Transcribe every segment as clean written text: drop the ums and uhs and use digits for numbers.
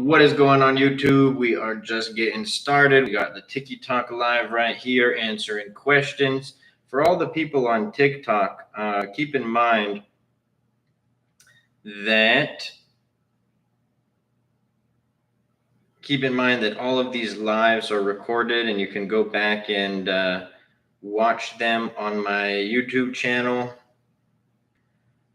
What is going on YouTube? We are just getting started. We got the TikTok live right here answering questions. For all the people on TikTok, keep in mind that all of these lives are recorded and you can go back and watch them on my YouTube channel.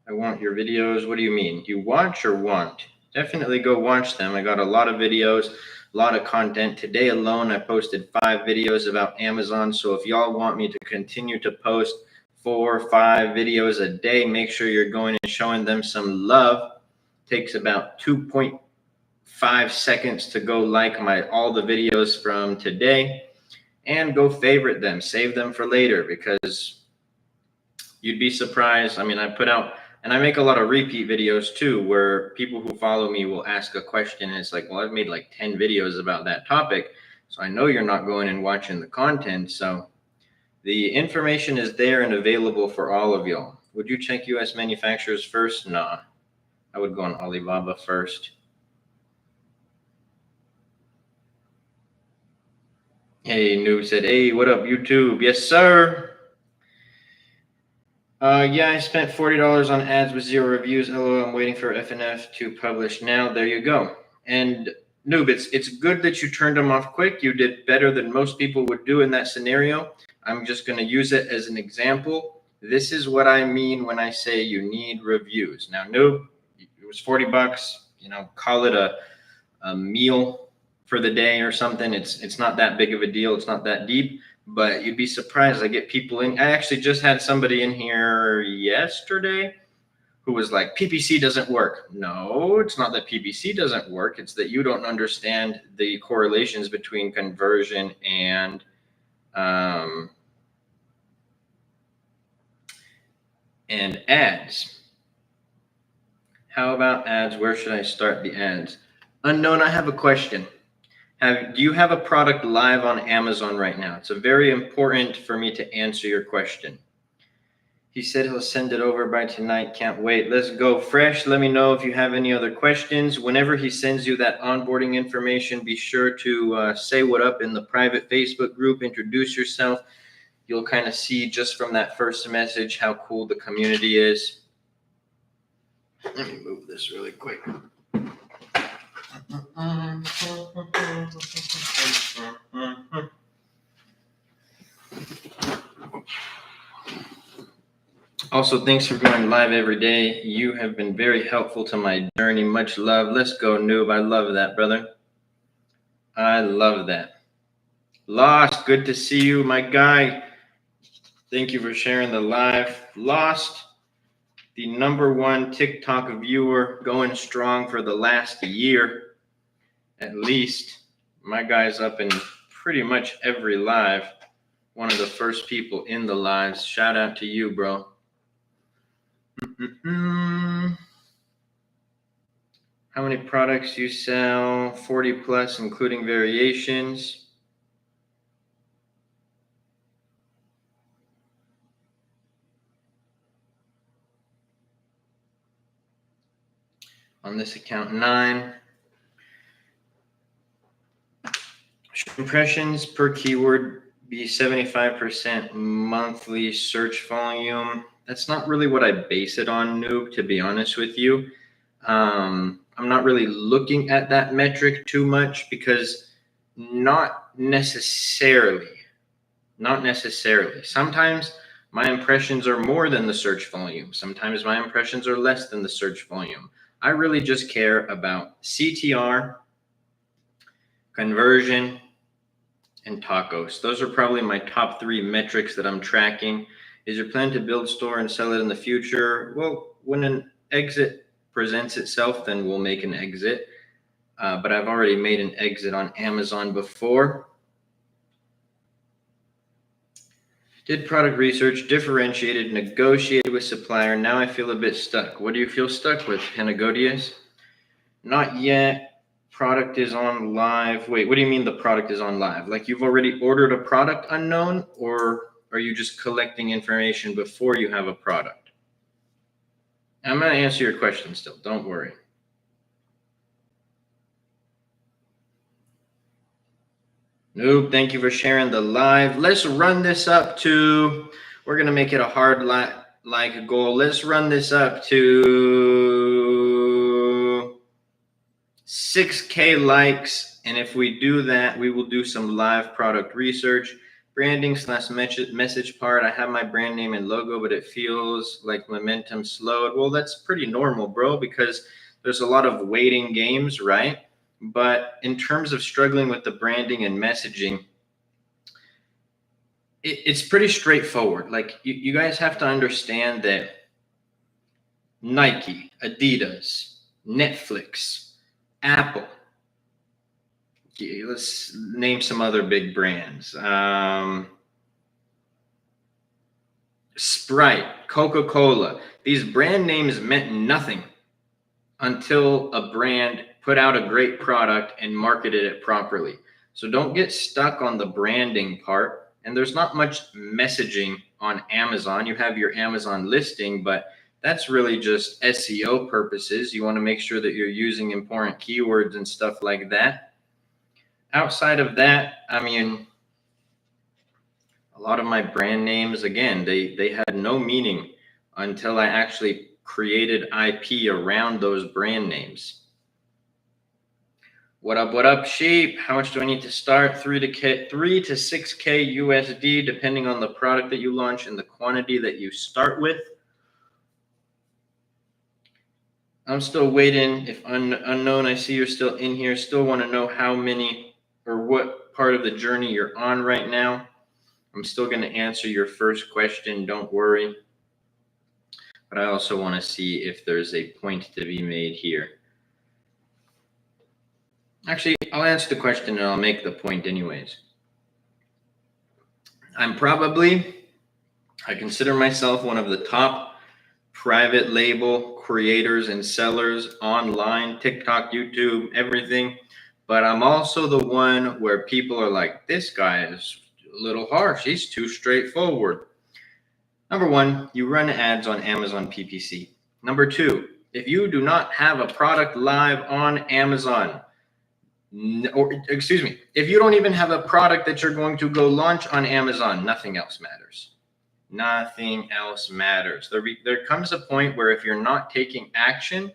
I want your videos. What do you mean? You watch or want? Definitely go watch them. I got a lot of videos, a lot of content. Today alone, I posted 5 videos about Amazon. So if y'all want me to continue to post 4 or 5 videos a day, make sure you're going and showing them some love. It takes about 2.5 seconds to go like all the videos from today and go favorite them, save them for later, because you'd be surprised. I mean, I put out, and I make a lot of repeat videos too, where people who follow me will ask a question and it's like, well, I've made like 10 videos about that topic. So I know you're not going and watching the content. So the information is there and available for all of y'all. Would you check US manufacturers first? Nah, I would go on Alibaba first. Hey, Noob said, hey, what up, YouTube? Yes, sir. Yeah, I spent $40 on ads with 0 reviews. LOL, I'm waiting for FNF to publish now. There you go. And Noob, it's good that you turned them off quick. You did better than most people would do in that scenario. I'm just going to use it as an example. This is what I mean when I say you need reviews. Now, Noob, it was 40 bucks. You know, call it a meal for the day or something. It's not that big of a deal. It's not that deep. But you'd be surprised. I get people in. I actually just had somebody in here yesterday who was like, PPC doesn't work. No, it's not that PPC doesn't work. It's that you don't understand the correlations between conversion and ads. How about ads? Where should I start the ads? Unknown, I have a question. Do you have a product live on Amazon right now? It's very important for me to answer your question. He said he'll send it over by tonight. Can't wait. Let's go. Fresh, let me know if you have any other questions. Whenever he sends you that onboarding information, be sure to say what up in the private Facebook group. Introduce yourself. You'll kind of see just from that first message how cool the community is. Let me move this really quick. Also, thanks for going live every day. You have been very helpful to my journey. Much love. Let's go, Noob. I love that, brother. I love that. Lost, good to see you, my guy. Thank you for sharing the live. Lost, the #1 TikTok viewer, going strong for the last year, at least. My guy's up in pretty much every live. One of the first people in the lives. Shout out to you, bro. How many products you sell? 40 plus, including variations. On this account, 9. Impressions per keyword be 75% monthly search volume. That's not really what I base it on, Noob, to be honest with you. I'm not really looking at that metric too much because not necessarily. Sometimes my impressions are more than the search volume. Sometimes my impressions are less than the search volume. I really just care about CTR, conversion, and tacos. Those are probably my top 3 metrics that I'm tracking. Is your plan to build store and sell it in the future? Well, when an exit presents itself, then we'll make an exit. But I've already made an exit on Amazon before. Did product research, differentiated, negotiated with supplier. Now I feel a bit stuck. What do you feel stuck with, Panagodius? Not yet. Product is on live. Wait, what do you mean the product is on live? Like you've already ordered a product, Unknown, or are you just collecting information before you have a product? I'm going to answer your question still. Don't worry. Noob, thank you for sharing the live. Let's run this up to, we're going to make it a hard like goal. Let's run this up to 6K likes. And if we do that, we will do some live product research. Branding / message part. I have my brand name and logo, but it feels like momentum slowed. Well, that's pretty normal, bro, because there's a lot of waiting games, right? But in terms of struggling with the branding and messaging, it's pretty straightforward. Like you guys have to understand that Nike, Adidas, Netflix, Apple, let's name some other big brands. Sprite, Coca-Cola. These brand names meant nothing until a brand put out a great product and marketed it properly. So don't get stuck on the branding part. And there's not much messaging on Amazon. You have your Amazon listing, but that's really just SEO purposes. You want to make sure that you're using important keywords and stuff like that. Outside of that, I mean, a lot of my brand names, again, they had no meaning until I actually created IP around those brand names. What up, sheep? How much do I need to start? 3 to 6K USD, depending on the product that you launch and the quantity that you start with. I'm still waiting. If unknown, I see you're still in here. Still want to know how many or what part of the journey you're on right now. I'm still going to answer your first question. Don't worry. But I also want to see if there's a point to be made here. Actually, I'll answer the question and I'll make the point anyways. I consider myself one of the top private label creators and sellers online, TikTok, YouTube, everything. But I'm also the one where people are like, this guy is a little harsh. He's too straightforward. Number one, you run ads on Amazon PPC. Number two, if you do not have a product live on Amazon, if you don't even have a product that you're going to go launch on Amazon, nothing else matters. Nothing else matters. There comes a point where if you're not taking action,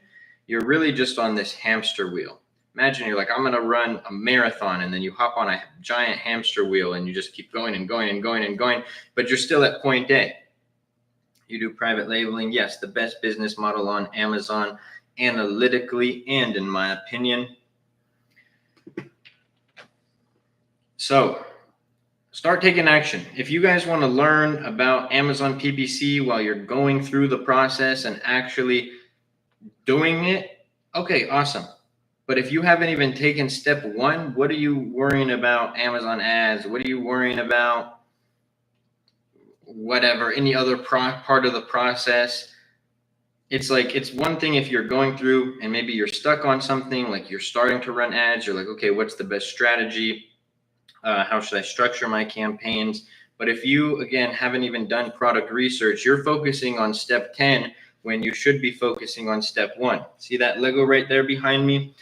you're really just on this hamster wheel. Imagine you're like, I'm going to run a marathon, and then you hop on a giant hamster wheel and you just keep going and going and going and going, but you're still at point A. You do private labeling. Yes, the best business model on Amazon analytically and in my opinion. So start taking action. If you guys want to learn about Amazon PPC while you're going through the process and actually doing it, okay, awesome. But if you haven't even taken step one, what are you worrying about Amazon ads? What are you worrying about? Whatever, any other part of the process. It's like, it's one thing if you're going through and maybe you're stuck on something, like you're starting to run ads, you're like, okay, what's the best strategy? How should I structure my campaigns? But if you, again, haven't even done product research, you're focusing on step 10 when you should be focusing on step 1. See that Lego right there behind me?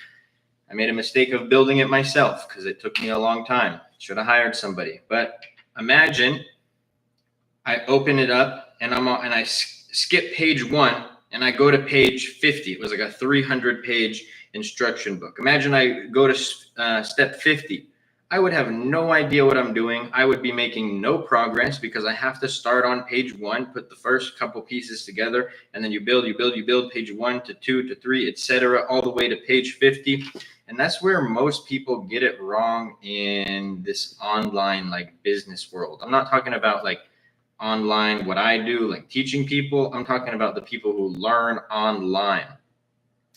I made a mistake of building it myself because it took me a long time. Should have hired somebody. But imagine I open it up and I skip page 1 and I go to page 50. It was like a 300-page instruction book. Imagine I go to step 50. I would have no idea what I'm doing. I would be making no progress because I have to start on page 1, put the first couple pieces together, and then you build page 1 to 2 to 3, etc., all the way to page 50. And that's where most people get it wrong in this online like business world. I'm not talking about like online, what I do, like teaching people. I'm talking about the people who learn online.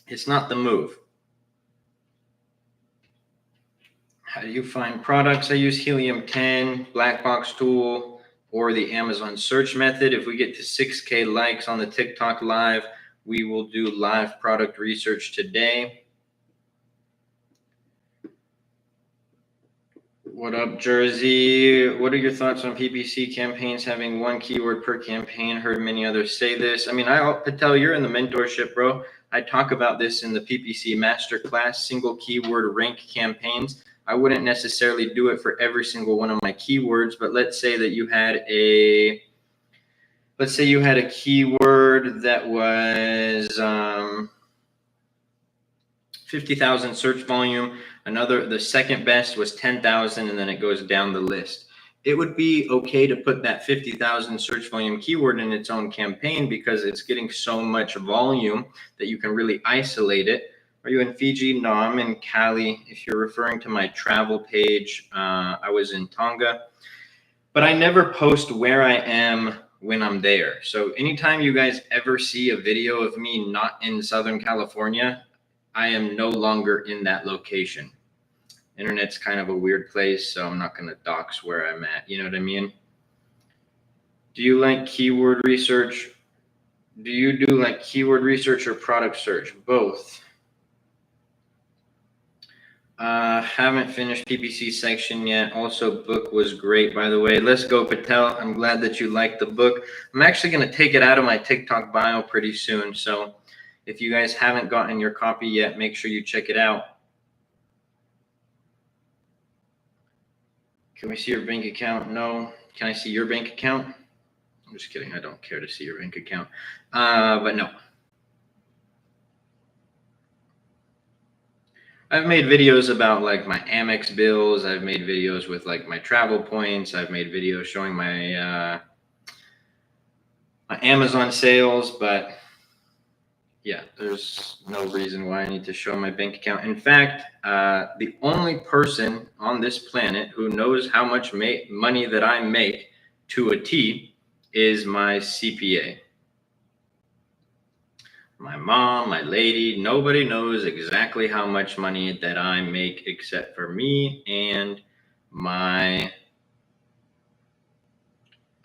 It's not the move. How do you find products? I use Helium 10, Black Box Tool, or the Amazon search method. If we get to 6K likes on the TikTok live, we will do live product research today. What up, Jersey? What are your thoughts on PPC campaigns having one keyword per campaign? Heard many others say this. I mean, Patel, you're in the mentorship, bro. I talk about this in the PPC Masterclass, single keyword rank campaigns. I wouldn't necessarily do it for every single one of my keywords, but let's say you had a keyword that was 50,000 search volume. The second best was 10,000, and then it goes down the list. It would be okay to put that 50,000 search volume keyword in its own campaign because it's getting so much volume that you can really isolate it. Are you in Fiji? No, I'm in Cali. If you're referring to my travel page, I was in Tonga, but I never post where I am when I'm there. So anytime you guys ever see a video of me not in Southern California, I am no longer in that location. Internet's kind of a weird place, so I'm not going to dox where I'm at. You know what I mean? Do you like keyword research? Do you do like keyword research or product search? Both. Haven't finished PPC section yet. Also, book was great, by the way. Let's go, Patel. I'm glad that you liked the book. I'm actually going to take it out of my TikTok bio pretty soon. So if you guys haven't gotten your copy yet, make sure you check it out. Can we see your bank account? No. Can I see your bank account? I'm just kidding. I don't care to see your bank account. But no. I've made videos about like my Amex bills. I've made videos with like my travel points. I've made videos showing my my Amazon sales, but yeah, there's no reason why I need to show my bank account. In fact, the only person on this planet who knows how much money that I make to a T is my CPA. My mom, my lady, nobody knows exactly how much money that I make except for me and my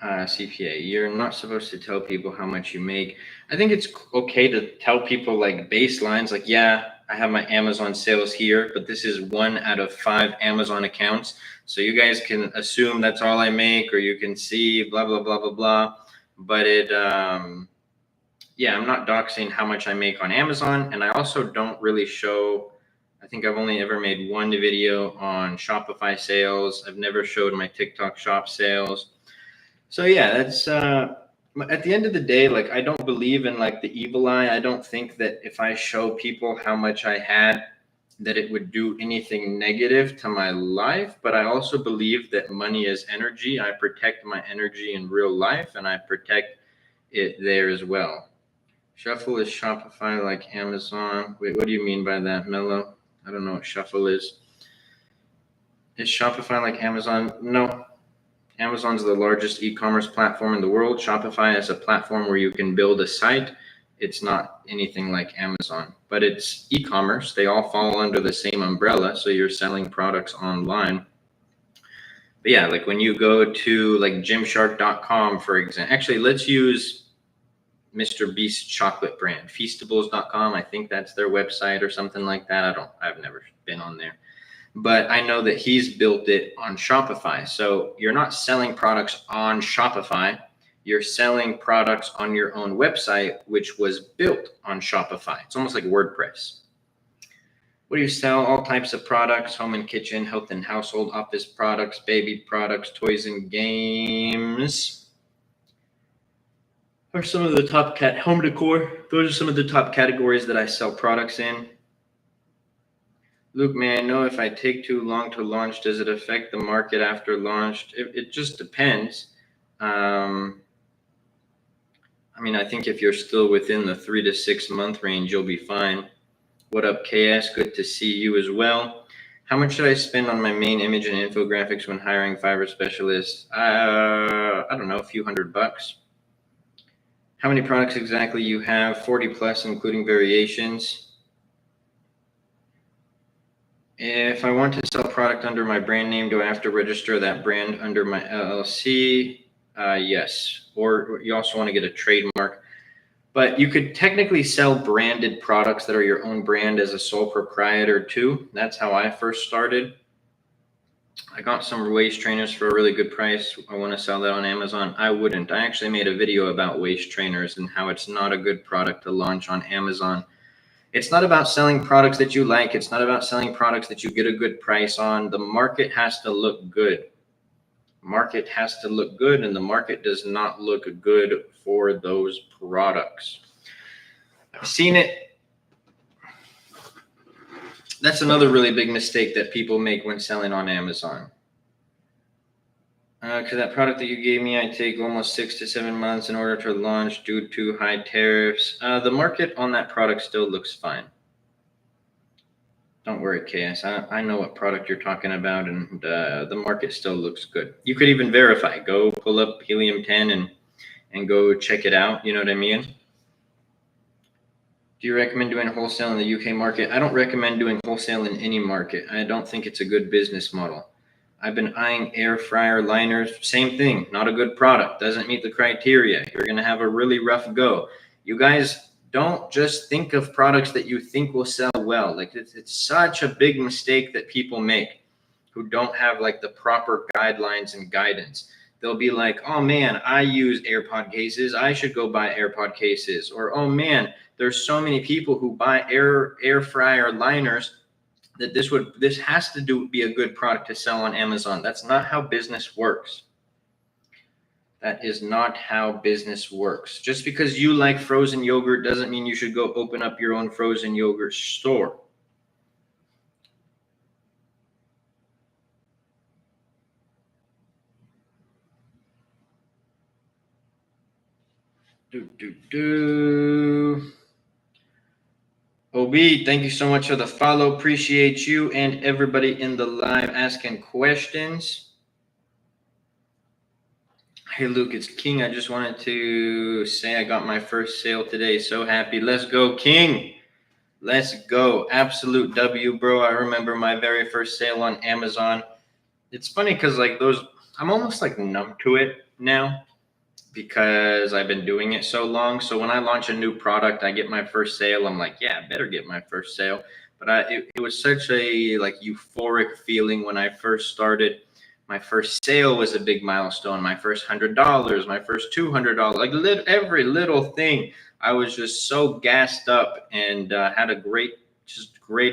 CPA. You're not supposed to tell people how much you make. I think it's okay to tell people like baselines, like, yeah, I have my Amazon sales here, but this is 1 out of 5 Amazon accounts. So you guys can assume that's all I make, or you can see blah, blah, blah, blah, blah. But yeah, I'm not doxing how much I make on Amazon. And I also don't really show, I think I've only ever made one video on Shopify sales. I've never showed my TikTok shop sales. So yeah, that's at the end of the day, like I don't believe in like the evil eye. I don't think that if I show people how much I had, that it would do anything negative to my life. But I also believe that money is energy. I protect my energy in real life, and I protect it there as well. Shuffle is Shopify like Amazon. Wait, what do you mean by that, Mello? I don't know what Shuffle is. Is Shopify like Amazon? No. Amazon's the largest e-commerce platform in the world. Shopify is a platform where you can build a site. It's not anything like Amazon, but it's e-commerce. They all fall under the same umbrella. So you're selling products online. But yeah, like when you go to like gymshark.com, for example, actually, let's use Mr. Beast chocolate brand, feastables.com. I think that's their website or something like that. I've never been on there. But I know that he's built it on Shopify. So you're not selling products on Shopify. You're selling products on your own website, which was built on Shopify. It's almost like WordPress. What do you sell? All types of products: home and kitchen, health and household, office products, baby products, toys and games. Are some of the top home decor. Those are some of the top categories that I sell products in. Luke, may I know if I take too long to launch, does it affect the market after launch? It just depends. I mean, I think if you're still within the 3 to 6 month range, you'll be fine. What up, KS? Good to see you as well. How much should I spend on my main image and infographics when hiring Fiverr specialists? I don't know, a few $100. How many products exactly you have? 40 plus, including variations. If I want to sell product under my brand name, do I have to register that brand under my LLC? Yes. Or you also want to get a trademark. But you could technically sell branded products that are your own brand as a sole proprietor too. That's how I first started. I got some waist trainers for a really good price. I want to sell that on Amazon. I wouldn't. I actually made a video about waist trainers and how it's not a good product to launch on Amazon. It's not about selling products that you like. It's not about selling products that you get a good price on. The market has to look good. Market has to look good, and the market does not look good for those products. I've seen it. That's another really big mistake that people make when selling on Amazon. Because that product that you gave me, I take almost 6 to 7 months in order to launch due to high tariffs. The market on that product still looks fine. Don't worry, KS. I know what product you're talking about, and the market still looks good. You could even verify. Go pull up Helium 10 and go check it out. You know what I mean? Do you recommend doing wholesale in the UK market? I don't recommend doing wholesale in any market. I don't think it's a good business model. I've been eyeing air fryer liners. Same thing. Not a good product. Doesn't meet the criteria. You're going to have a really rough go. You guys don't just think of products that you think will sell well. Like it's such a big mistake that people make who don't have like the proper guidelines and guidance. They'll be like, oh man, I use AirPod cases. I should go buy AirPod cases. Or, oh man, there's so many people who buy air fryer liners that this has to be a good product to sell on Amazon. That's not how business works. That is not how business works. Just because you like frozen yogurt doesn't mean you should go open up your own frozen yogurt store. OB, thank you so much for the follow. Appreciate you and everybody in the live asking questions. Hey, Luke, it's King. I just wanted to say I got my first sale today. So happy. Let's go, King. Let's go. Absolute W, bro. I remember my very first sale on Amazon. It's funny because like I'm almost like numb to it now because I've been doing it so long. So when I launch a new product, I get my first sale. I'm like, yeah, I better get my first sale. But it was such a like euphoric feeling when I first started. My first sale was a big milestone. My first $100, my first $200, like every little thing. I was just so gassed up and had a great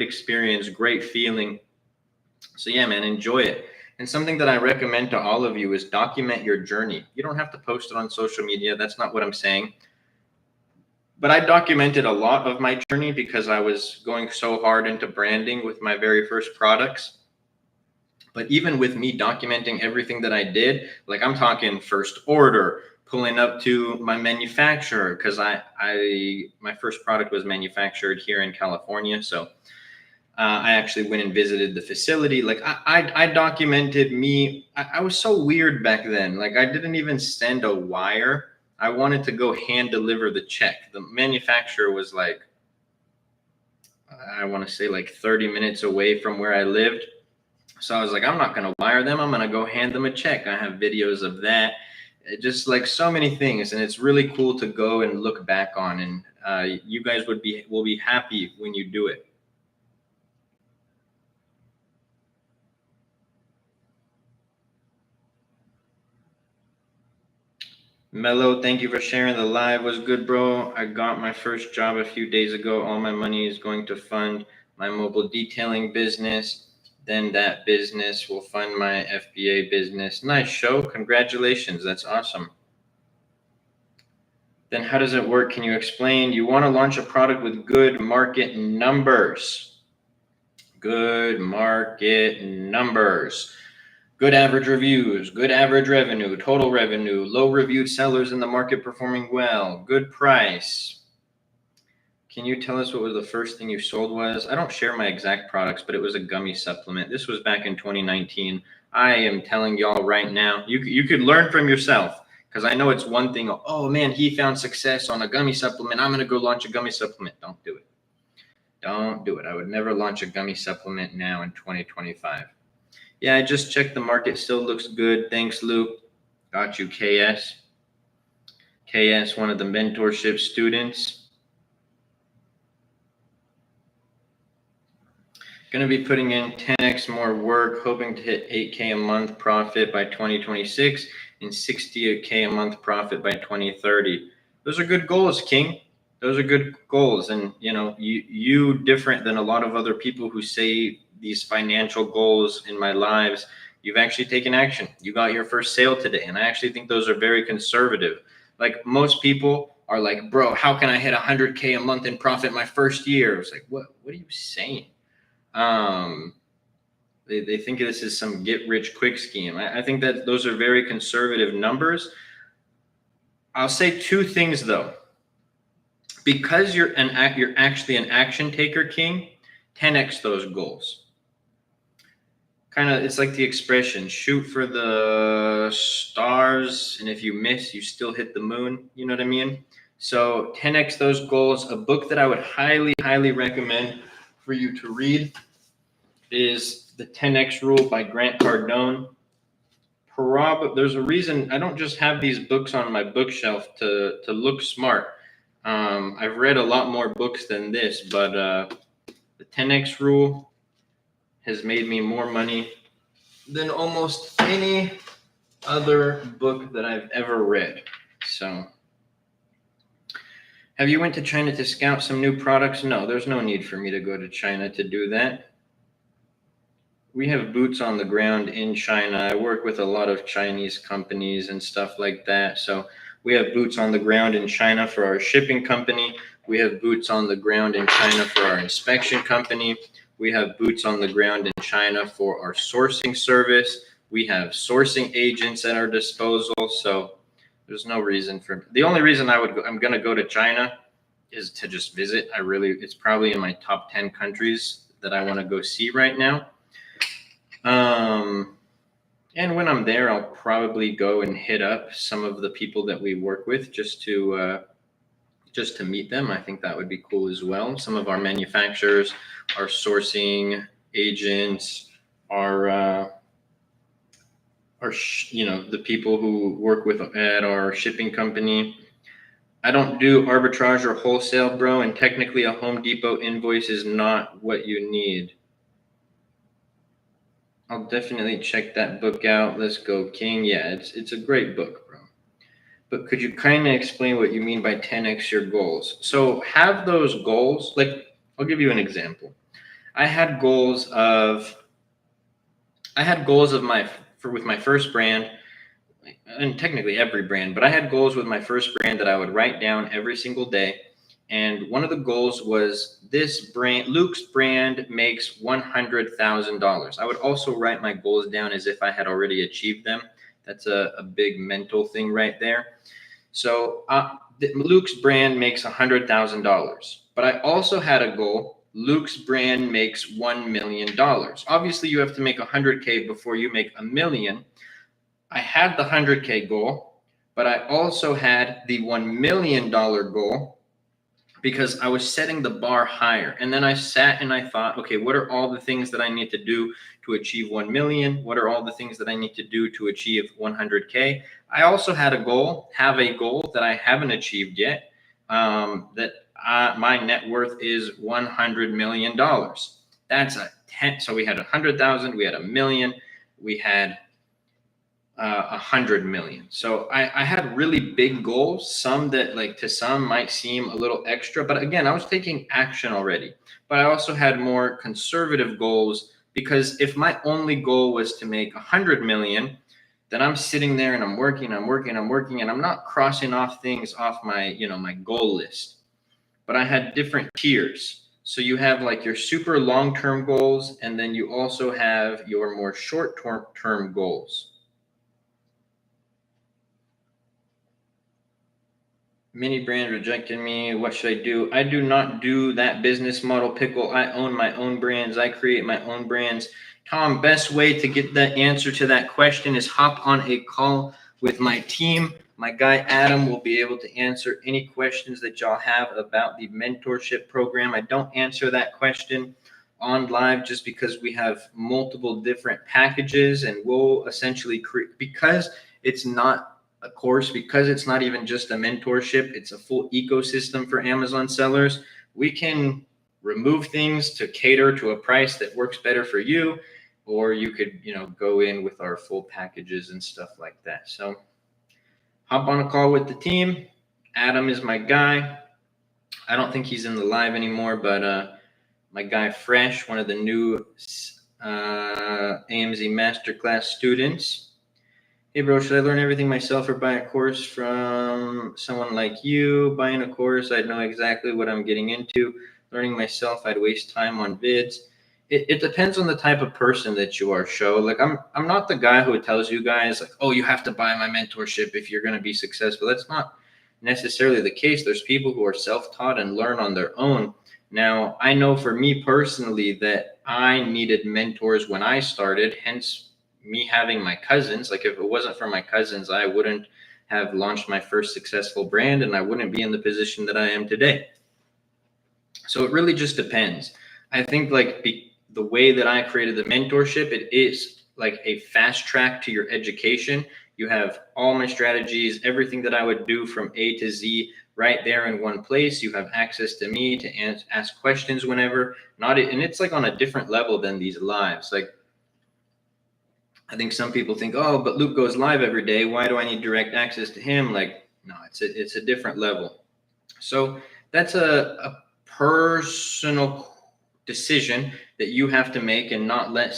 experience, great feeling. So yeah, man, enjoy it. And something that I recommend to all of you is document your journey. You don't have to post it on social media. That's not what I'm saying. But I documented a lot of my journey because I was going so hard into branding with my very first products. But even with me documenting everything that I did, like I'm talking first order, pulling up to my manufacturer, because my first product was manufactured here in California. So I actually went and visited the facility. Like I documented me. I was so weird back then. Like I didn't even send a wire. I wanted to go hand deliver the check. The manufacturer was like, I want to say like 30 minutes away from where I lived. So I was like, I'm not going to wire them. I'm going to go hand them a check. I have videos of that. Just like so many things. And it's really cool to go and look back on. And you guys will be happy when you do it. Mello, thank you for sharing. The live was good, bro. I got my first job a few days ago. All my money is going to fund my mobile detailing business. Then that business will fund my FBA business. Nice show. Congratulations. That's awesome. Then how does it work? Can you explain? You want to launch a product with good market numbers. Good market numbers. Good average reviews, good average revenue, total revenue, low reviewed sellers in the market performing well, good price. Can you tell us what was the first thing you sold was? I don't share my exact products, but it was a gummy supplement. This was back in 2019. I am telling y'all right now, you could learn from yourself because I know it's one thing. Oh man, he found success on a gummy supplement. I'm going to go launch a gummy supplement. Don't do it. Don't do it. I would never launch a gummy supplement now in 2025. Yeah, I just checked the market. Still looks good. Thanks, Luke. Got you, KS. KS, one of the mentorship students. Going to be putting in 10x more work, hoping to hit 8K a month profit by 2026 and 60K a month profit by 2030. Those are good goals, King. Those are good goals. And, you different than a lot of other people who say these financial goals in my lives, you've actually taken action. You got your first sale today. And I actually think those are very conservative. Like most people are like, bro, how can I hit 100K a month in profit my first year? It's like, what are you saying? They think this is some get rich quick scheme. I think that those are very conservative numbers. I'll say two things though. Because you're actually an action taker, King, 10x those goals. Kind of, it's like the expression, shoot for the stars, and if you miss, you still hit the moon. You know what I mean? So 10x those goals. A book that I would highly, highly recommend for you to read is The 10x Rule by Grant Cardone. There's a reason I don't just have these books on my bookshelf to look smart. I've read a lot more books than this, but the 10x Rule has made me more money than almost any other book that I've ever read. So, have you went to China to scout some new products? No, there's no need for me to go to China to do that. We have boots on the ground in China. I work with a lot of Chinese companies and stuff like that. So we have boots on the ground in China for our shipping company. We have boots on the ground in China for our inspection company. We have boots on the ground in China for our sourcing service. We have sourcing agents at our disposal. So there's no reason the only reason I'm going to go to China is to just visit. It's probably in my top 10 countries that I want to go see right now. And when I'm there, I'll probably go and hit up some of the people that we work with just to meet them. I think that would be cool as well. Some of our manufacturers, our sourcing agents, the people who work at our shipping company. I don't do arbitrage or wholesale, bro, and technically a Home Depot invoice is not what you need. I'll definitely check that book out. Let's go, King. Yeah, it's a great book, bro. But could you kind of explain what you mean by 10x your goals? So have those goals. Like, I'll give you an example. I had goals with my first brand, and technically every brand, but I had goals with my first brand that I would write down every single day. And one of the goals was this brand, Luke's brand, makes $100,000. I would also write my goals down as if I had already achieved them. That's a big mental thing right there. So Luke's brand makes $100,000. But I also had a goal. Luke's brand makes $1 million. Obviously, you have to make 100K before you make $1 million. I had the 100K goal, but I also had the $1 million goal, because I was setting the bar higher. And then I sat and I thought, okay, what are all the things that I need to do to achieve 1 million? What are all the things that I need to do to achieve 100K? I also have a goal that I haven't achieved yet, that my net worth is $100 million. That's a 10. So we had 100,000, we had 1 million, we had 100 million. So I had really big goals, some that to some might seem a little extra, but again, I was taking action already. But I also had more conservative goals, because if my only goal was to make 100 million, then I'm sitting there and I'm working, and I'm not crossing off things off my, my goal list. But I had different tiers. So you have your super long-term goals, and then you also have your more short-term goals. Mini brand rejected me. What should I do? I do not do that business model, Pickle. I own my own brands. I create my own brands. Tom, best way to get the answer to that question is hop on a call with my team. My guy Adam will be able to answer any questions that y'all have about the mentorship program. I don't answer that question on live just because we have multiple different packages, and we'll essentially create, because it's not a course, because it's not even just a mentorship, it's a full ecosystem for Amazon sellers. We can remove things to cater to a price that works better for you, or you could, go in with our full packages and stuff like that. So hop on a call with the team. Adam is my guy. I don't think he's in the live anymore, but my guy Fresh, one of the new AMZ Masterclass students. Hey bro, should I learn everything myself or buy a course from someone like you? Buying a course, I'd know exactly what I'm getting into. Learning myself, I'd waste time on vids. It depends on the type of person that you are, Show. Like I'm not the guy who tells you guys like, oh, you have to buy my mentorship if you're gonna be successful. That's not necessarily the case. There's people who are self-taught and learn on their own. Now, I know for me personally that I needed mentors when I started, hence me having my cousins. Like if it wasn't for my cousins, I wouldn't have launched my first successful brand and I wouldn't be in the position that I am today. So it really just depends. I think like the way that I created the mentorship, it is like a fast track to your education. You have all my strategies, everything that I would do from A to Z right there in one place. You have access to me to ask questions whenever. And it's like on a different level than these lives. Like I think some people think, oh, but Luke goes live every day. Why do I need direct access to him? Like, no, it's a different level. So that's a personal decision that you have to make and not let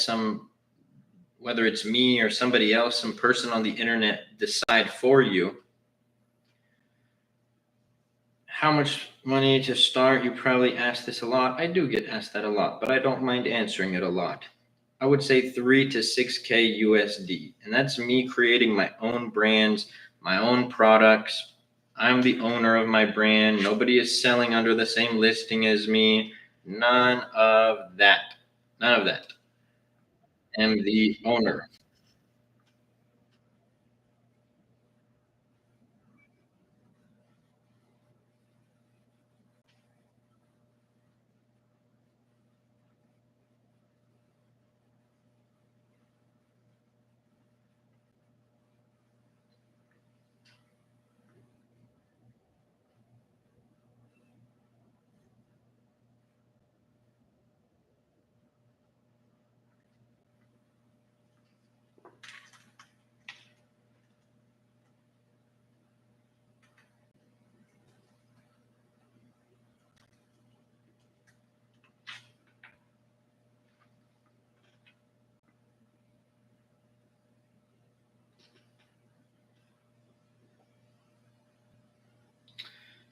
whether it's me or somebody else, some person on the internet decide for you. How much money to start? You probably ask this a lot. I do get asked that a lot, but I don't mind answering it a lot. I would say 3 to 6K USD. And that's me creating my own brands, my own products. I'm the owner of my brand. Nobody is selling under the same listing as me. None of that. None of that. I'm the owner.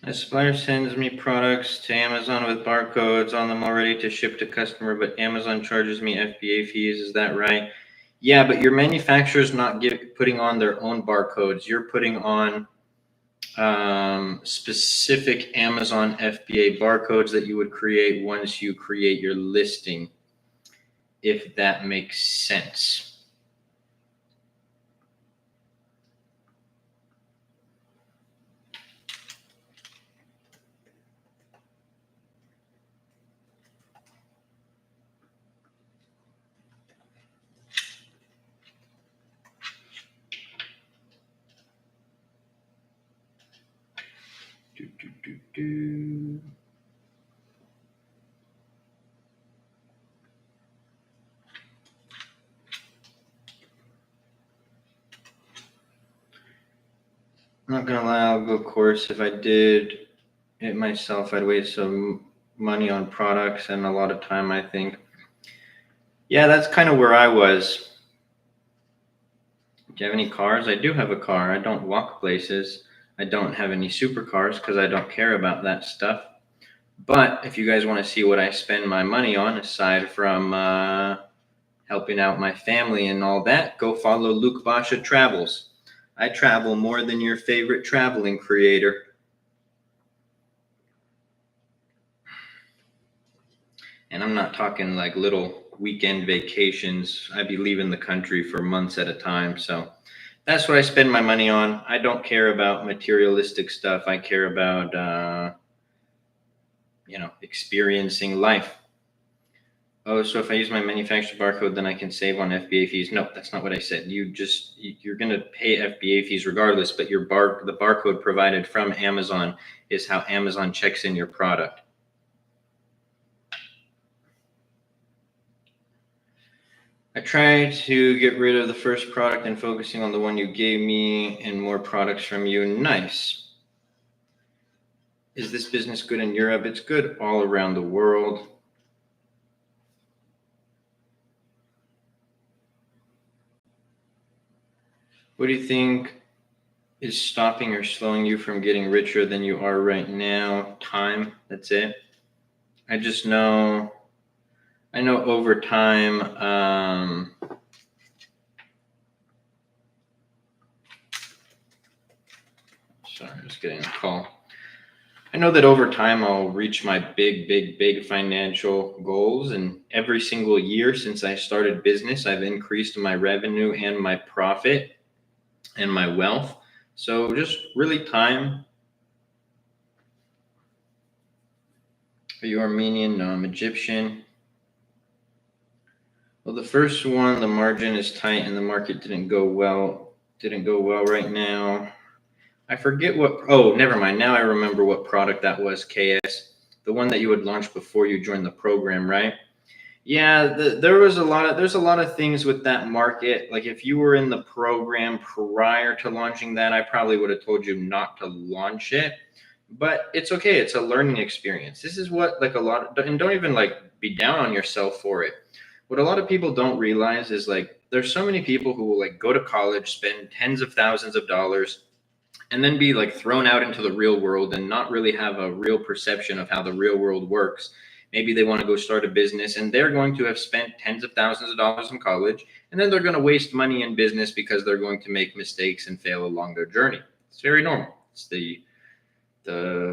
A supplier sends me products to Amazon with barcodes on them already to ship to customer, but Amazon charges me FBA fees. Is that right? Yeah, but your manufacturer's not putting on their own barcodes. You're putting on specific Amazon FBA barcodes that you would create once you create your listing, if that makes sense. Do, do, do, do. I'm not gonna lie, I'll go course. If I did it myself, I'd waste some money on products and a lot of time, I think. Yeah, that's kind of where I was. Do you have any cars? I do have a car. I don't walk places. I don't have any supercars because I don't care about that stuff. But if you guys want to see what I spend my money on, aside from helping out my family and all that, go follow Luke Basha Travels. I travel more than your favorite traveling creator. And I'm not talking like little weekend vacations. I'd be leaving the country for months at a time. So that's what I spend my money on. I don't care about materialistic stuff. I care about, experiencing life. Oh, so if I use my manufacturer barcode, then I can save on FBA fees. No, that's not what I said. You're going to pay FBA fees regardless, but the barcode provided from Amazon is how Amazon checks in your product. I tried to get rid of the first product and focusing on the one you gave me and more products from you. Nice. Is this business good in Europe? It's good all around the world. What do you think is stopping or slowing you from getting richer than you are right now? Time. That's it. I just know, over time, sorry, I was getting a call. I know that over time I'll reach my big financial goals. And every single year since I started business, I've increased my revenue and my profit and my wealth. So just really time. Are you Armenian? No, I'm Egyptian. Well, the first one, the margin is tight and the market didn't go well right now. I forget what, oh, never mind. Now I remember what product that was, KS. The one that you would launch before you joined the program, right? Yeah, there's a lot of things with that market. Like if you were in the program prior to launching that, I probably would have told you not to launch it. But it's okay. It's a learning experience. This is what like a lot of, and don't even like be down on yourself for it. What a lot of people don't realize is like there's so many people who will like go to college, spend tens of thousands of dollars, and then be like thrown out into the real world and not really have a real perception of how the real world works. Maybe they want to go start a business and they're going to have spent tens of thousands of dollars in college, and then they're going to waste money in business because they're going to make mistakes and fail along their journey. It's very normal. It's the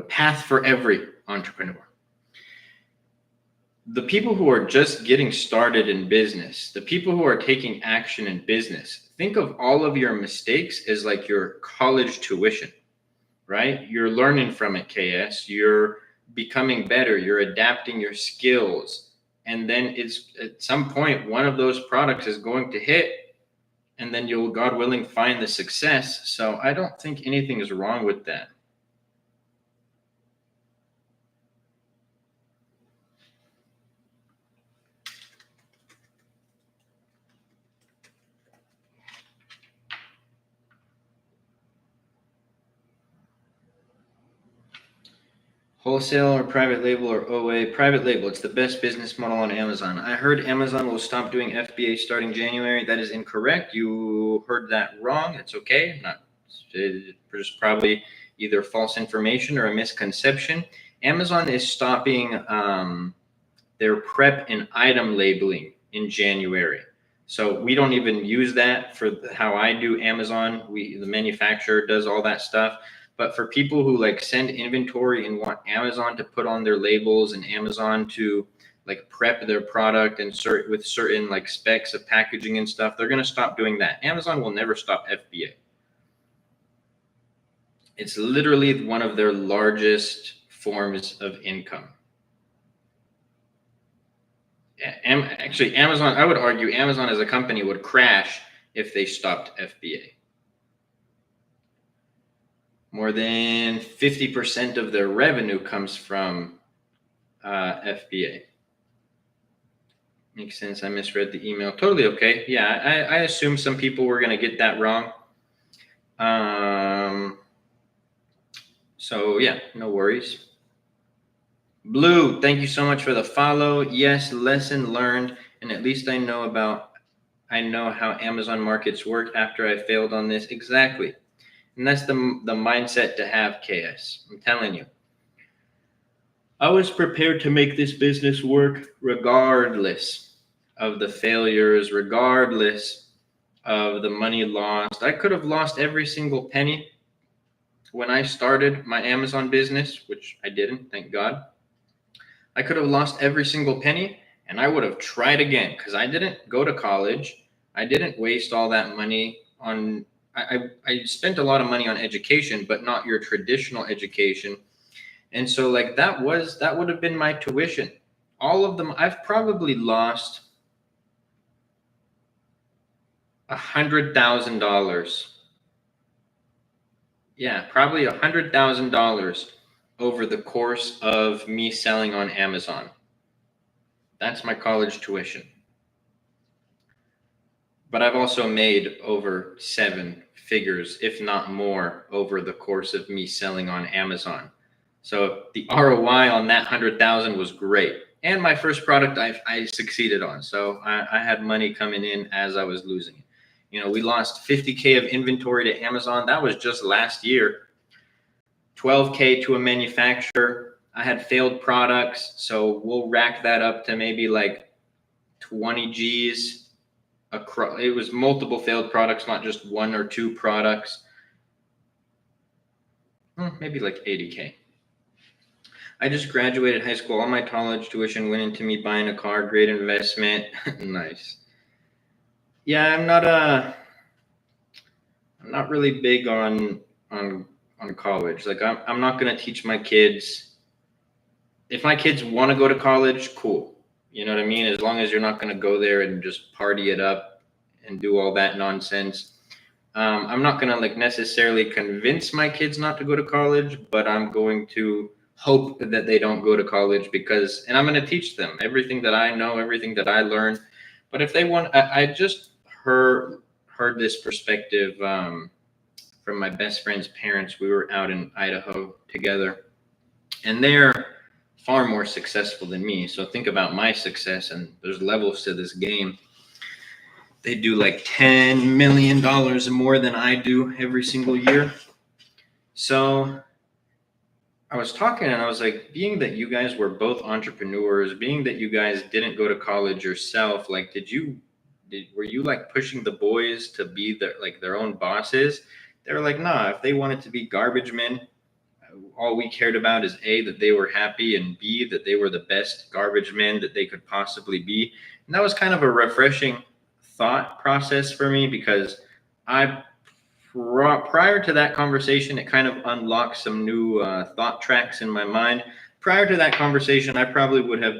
path for every entrepreneur. The people who are just getting started in business, the people who are taking action in business, think of all of your mistakes as like your college tuition, right? You're learning from it, KS. You're becoming better. You're adapting your skills. And then it's at some point, one of those products is going to hit, and then you'll, God willing, find the success. So I don't think anything is wrong with that. Wholesale or private label or OA? Private label. It's the best business model on Amazon. I heard Amazon will stop doing FBA starting January. That is incorrect. You heard that wrong. It's okay. There's probably either false information or a misconception. Amazon is stopping their prep and item labeling in January. So we don't even use that for how I do Amazon. The manufacturer does all that stuff. But for people who like send inventory and want Amazon to put on their labels and Amazon to like prep their product and with certain like specs of packaging and stuff, they're going to stop doing that. Amazon will never stop FBA. It's literally one of their largest forms of income. Actually, Amazon, I would argue Amazon as a company would crash if they stopped FBA. More than 50% of their revenue comes from FBA. Makes sense. I misread the email. Totally okay. Yeah, I assume some people were going to get that wrong. So yeah, no worries. Blue, thank you so much for the follow. Yes, lesson learned. And at least I know how Amazon markets work after I failed on this. Exactly. And that's the mindset to have, KS. I'm telling you. I was prepared to make this business work regardless of the failures, regardless of the money lost. I could have lost every single penny when I started my Amazon business, which I didn't, thank God. I could have lost every single penny, and I would have tried again because I didn't go to college. I didn't waste all that money on I spent a lot of money on education, but not your traditional education. And so like that would have been my tuition. All of them, I've probably lost $100,000. Yeah, probably $100,000 over the course of me selling on Amazon. That's my college tuition. But I've also made over 7 figures, if not more, over the course of me selling on Amazon. So the ROI on that 100,000 was great. And my first product I succeeded on. So I had money coming in as I was losing it. You know, we lost 50K of inventory to Amazon. That was just last year. 12K to a manufacturer. I had failed products. So we'll rack that up to maybe like 20 G's. It was multiple failed products, not just one or two products. Maybe like 80K. I just graduated high school. All my college tuition went into me buying a car. Great investment. Nice. Yeah, I'm not really big on college. Like I'm not gonna teach my kids. If my kids want to go to college, cool. You know what I mean? As long as you're not gonna go there and just party it up and do all that nonsense. I'm not gonna like necessarily convince my kids not to go to college, but I'm going to hope that they don't go to college and I'm going to teach them everything that I know, everything that I learned. But if they want, I just heard this perspective from my best friend's parents. We were out in Idaho together, and they're far more successful than me. So think about my success, and there's levels to this game. They do like $10 million more than I do every single year. So I was talking and I was like, being that you guys were both entrepreneurs, being that you guys didn't go to college yourself, like, were you like pushing the boys to be their own bosses? They were like, nah, if they wanted to be garbage men, all we cared about is A, that they were happy, and B, that they were the best garbage men that they could possibly be. And that was kind of a refreshing thought process for me, because prior to that conversation, it kind of unlocked some new thought tracks in my mind. Prior to that conversation, I probably would have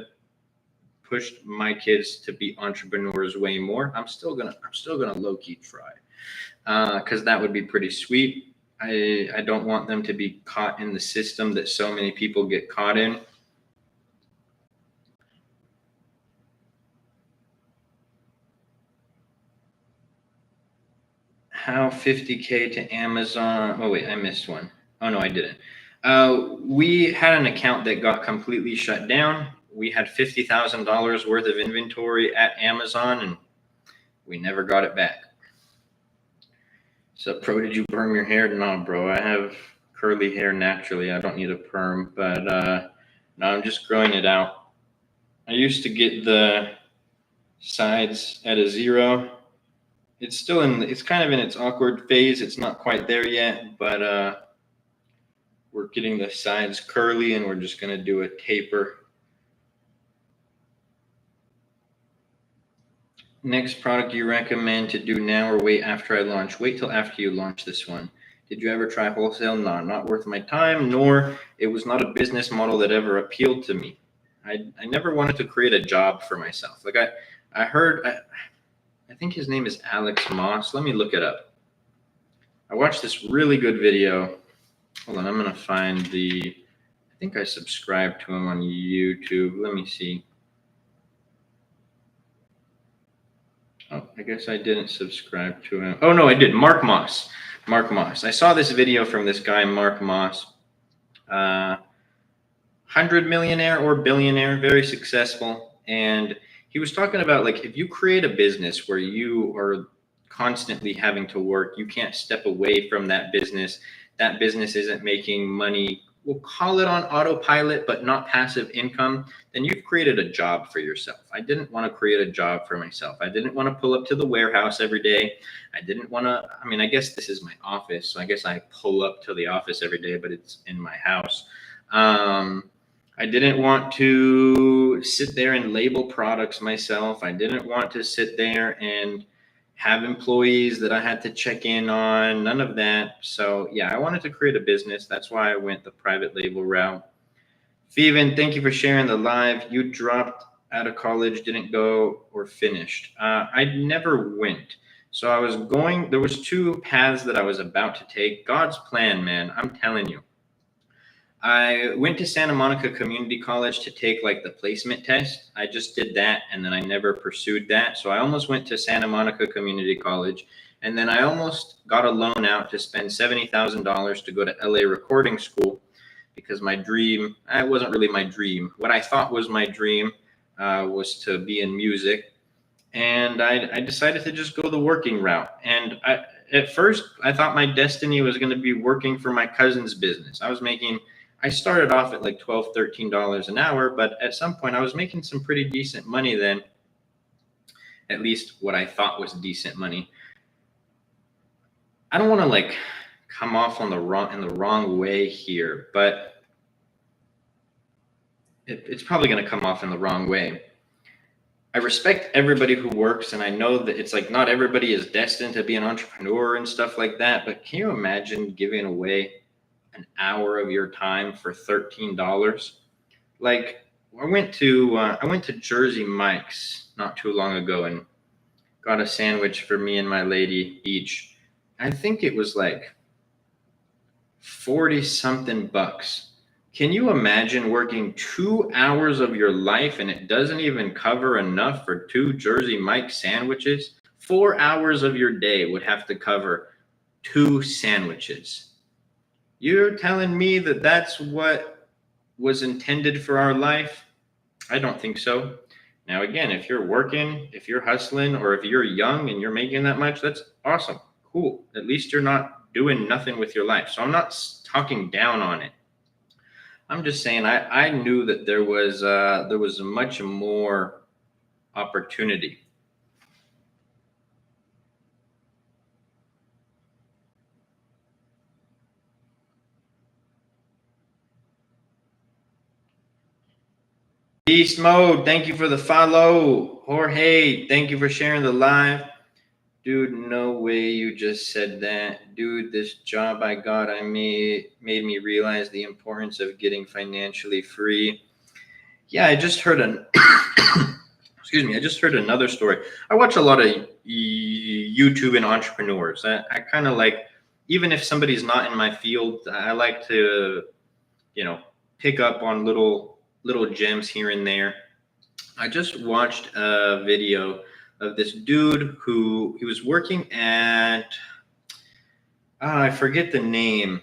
pushed my kids to be entrepreneurs way more. I'm still gonna low-key try, because that would be pretty sweet. I don't want them to be caught in the system that so many people get caught in. How 50K to Amazon? Oh wait, I missed one. Oh no, I didn't. We had an account that got completely shut down. We had $50,000 worth of inventory at Amazon, and we never got it back. So, pro, did you perm your hair? No, bro. I have curly hair naturally. I don't need a perm, but no, I'm just growing it out. I used to get the sides at a 0. It's still it's kind of in its awkward phase. It's not quite there yet, but we're getting the sides curly, and we're just going to do a taper. Next product you recommend to do now or wait after I launch? Wait till after you launch this one. Did you ever try wholesale? No, not worth my time, nor it was not a business model that ever appealed to me. I never wanted to create a job for myself. Like I think his name is Alex Moss. Let me look it up. I watched this really good video. Hold on, I'm going to find I think I subscribed to him on YouTube. Let me see. Oh, I guess I didn't subscribe to him. Oh, no, I did. Mark Moss. I saw this video from this guy, Mark Moss. 100 millionaire or billionaire, very successful. And he was talking about, like, if you create a business where you are constantly having to work, you can't step away from that business isn't making money, we'll call it on autopilot, but not passive income, then you've created a job for yourself. I didn't want to create a job for myself. I didn't want to pull up to the warehouse every day. I didn't want to, I guess this is my office, so I guess I pull up to the office every day, but it's in my house. I didn't want to sit there and label products myself. I didn't want to sit there and have employees that I had to check in on, none of that. So yeah, I wanted to create a business. That's why I went the private label route. Feven, thank you for sharing the live. You dropped out of college, didn't go or finished. I never went. So there was 2 paths that I was about to take. God's plan, man, I'm telling you. I went to Santa Monica Community College to take like the placement test. I just did that, and then I never pursued that. So I almost went to Santa Monica Community College, and then I almost got a loan out to spend $70,000 to go to LA recording school. because my dream, it wasn't really my dream. What I thought was my dream was to be in music. And I decided to just go the working route. And at first, I thought my destiny was going to be working for my cousin's business. I started off at like $12, $13 an hour, but at some point I was making some pretty decent money then, at least what I thought was decent money. I don't want to like come off in the wrong way here, but it's probably going to come off in the wrong way. I respect everybody who works, and I know that it's like not everybody is destined to be an entrepreneur and stuff like that, but can you imagine giving away an hour of your time for $13? Like, I went to Jersey Mike's not too long ago and got a sandwich for me and my lady each. I think it was like 40 something bucks. Can you imagine working 2 hours of your life and it doesn't even cover enough for 2 Jersey Mike sandwiches? 4 hours of your day would have to cover 2 sandwiches. You're telling me that that's what was intended for our life? I don't think so. Now, again, if you're working, if you're hustling, or if you're young and you're making that much, that's awesome. Cool. At least you're not doing nothing with your life. So I'm not talking down on it. I'm just saying I knew that there was much more opportunity. Beast Mode, thank you for the follow. Jorge, thank you for sharing the live. Dude, no way you just said that. Dude, this job I got, made me realize the importance of getting financially free. Yeah, I just heard I just heard another story. I watch a lot of YouTube and entrepreneurs. I kind of like, even if somebody's not in my field, I like to, pick up on little gems here and there. I just watched a video of this dude who he was working at, I forget the name.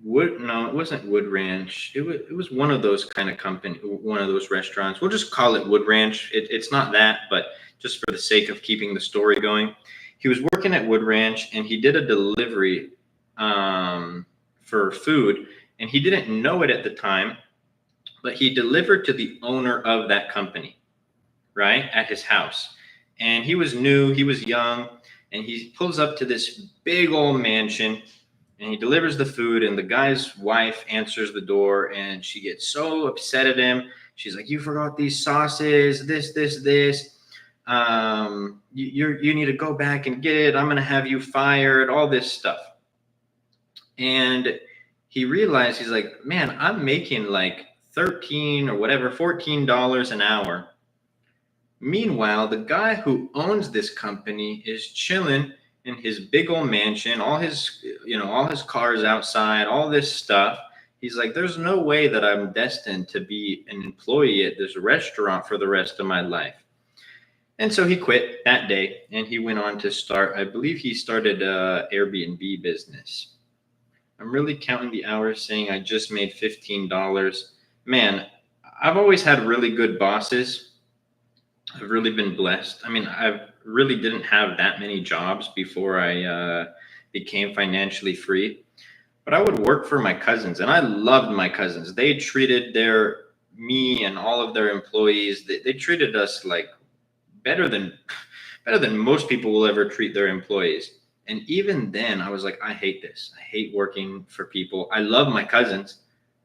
No, it wasn't Wood Ranch. It was one of those kind of company, one of those restaurants. We'll just call it Wood Ranch. It's not that, but just for the sake of keeping the story going, he was working at Wood Ranch and he did a delivery for food, and he didn't know it at the time, but he delivered to the owner of that company, right, at his house. And he was new, he was young, and he pulls up to this big old mansion and he delivers the food, and the guy's wife answers the door and she gets so upset at him. She's like, "You forgot these sauces, this. You need to go back and get it. I'm going to have you fired," all this stuff. And he realized, he's like, "Man, I'm making like $13 or whatever, $14 an hour. Meanwhile, the guy who owns this company is chilling in his big old mansion, all his cars outside, all this stuff." He's like, "There's no way that I'm destined to be an employee at this restaurant for the rest of my life." And so he quit that day and he went on to start, I believe he started a Airbnb business. I'm really counting the hours, saying I just made $15. Man, I've always had really good bosses. I've really been blessed. I mean, I really didn't have that many jobs before I became financially free. But I would work for my cousins, and I loved my cousins. They treated me and all of their employees, they treated us like better than most people will ever treat their employees. And even then, I was like, I hate this. I hate working for people. I love my cousins.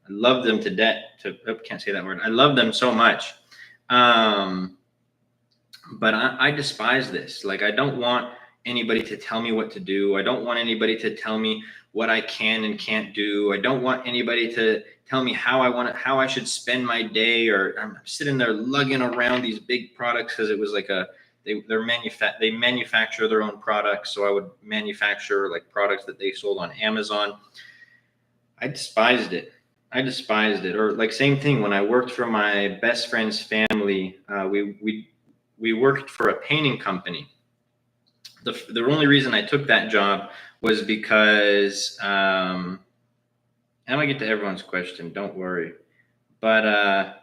I love them to death. Can't say that word. I love them so much. But I despise this. Like, I don't want anybody to tell me what to do. I don't want anybody to tell me what I can and can't do. I don't want anybody to tell me how I should spend my day, or I'm sitting there lugging around these big products, because it was like they manufacture their own products. So I would manufacture like products that they sold on Amazon. I despised it. Or like, same thing when I worked for my best friend's family. We worked for a painting company. The only reason I took that job was because, and I'm gonna get to everyone's question. Don't worry. But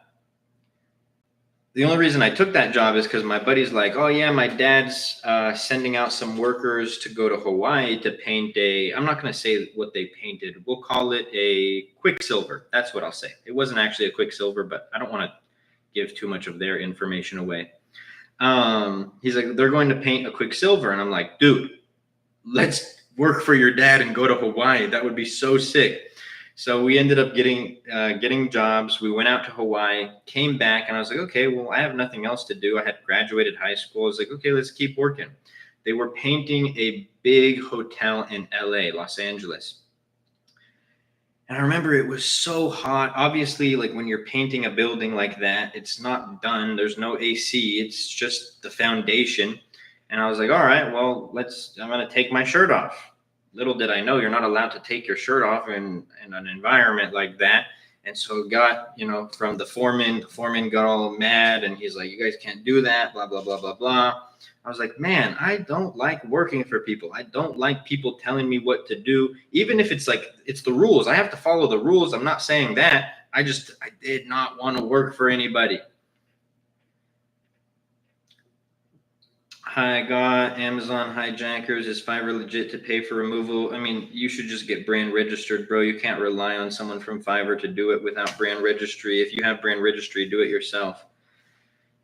the only reason I took that job is because my buddy's like, oh yeah, my dad's sending out some workers to go to Hawaii to paint a. I'm not gonna say what they painted. We'll call it a Quicksilver. That's what I'll say. It wasn't actually a Quicksilver, but I don't want to give too much of their information away. He's like, they're going to paint a Quicksilver, and I'm like, dude, let's work for your dad and go to Hawaii. That would be so sick. So we ended up getting jobs. We went out to Hawaii, came back, and I was like, okay, well, I have nothing else to do. I had graduated high school. I was like, okay, let's keep working. They were painting a big hotel in LA, Los Angeles. And I remember it was so hot. Obviously, like when you're painting a building like that, it's not done. There's no AC. It's just the foundation. And I was like, all right, well, I'm going to take my shirt off. Little did I know you're not allowed to take your shirt off in an environment like that. And so it got, from the foreman got all mad and he's like, you guys can't do that, blah, blah, blah, blah, blah. I was like, man, I don't like working for people. I don't like people telling me what to do. Even if it's like, it's the rules. I have to follow the rules. I'm not saying that. I did not want to work for anybody. Hi, got Amazon hijackers. Is Fiverr legit to pay for removal? I mean, you should just get brand registered, bro. You can't rely on someone from Fiverr to do it without brand registry. If you have brand registry, do it yourself.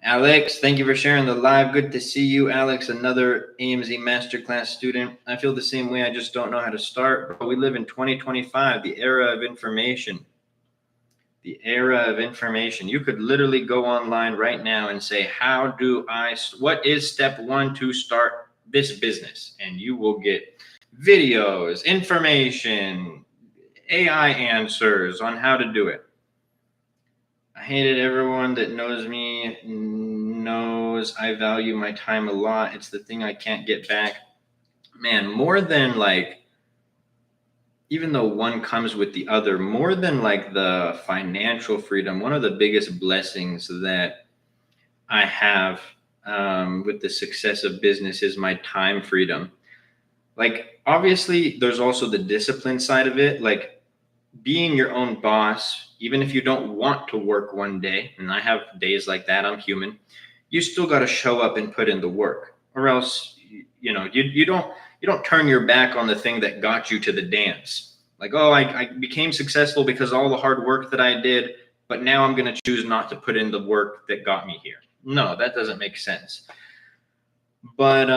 Alex, thank you for sharing the live. Good to see you, Alex, another AMZ Masterclass student. I feel the same way. I just don't know how to start. But we live in 2025, the era of information. The era of information. You could literally go online right now and say, what is step one to start this business? And you will get videos, information, AI answers on how to do it. I hated everyone that knows me knows I value my time a lot. It's the thing I can't get back. Man, more than even though one comes with the other, more than the financial freedom, one of the biggest blessings that I have with the success of business is my time freedom. Obviously, there's also the discipline side of it. Being your own boss, even if you don't want to work one day, and I have days like that, I'm human, you still got to show up and put in the work, or else you don't turn your back on the thing that got you to the dance. I became successful because of all the hard work that I did, but now I'm going to choose not to put in the work that got me here. No, that doesn't make sense. But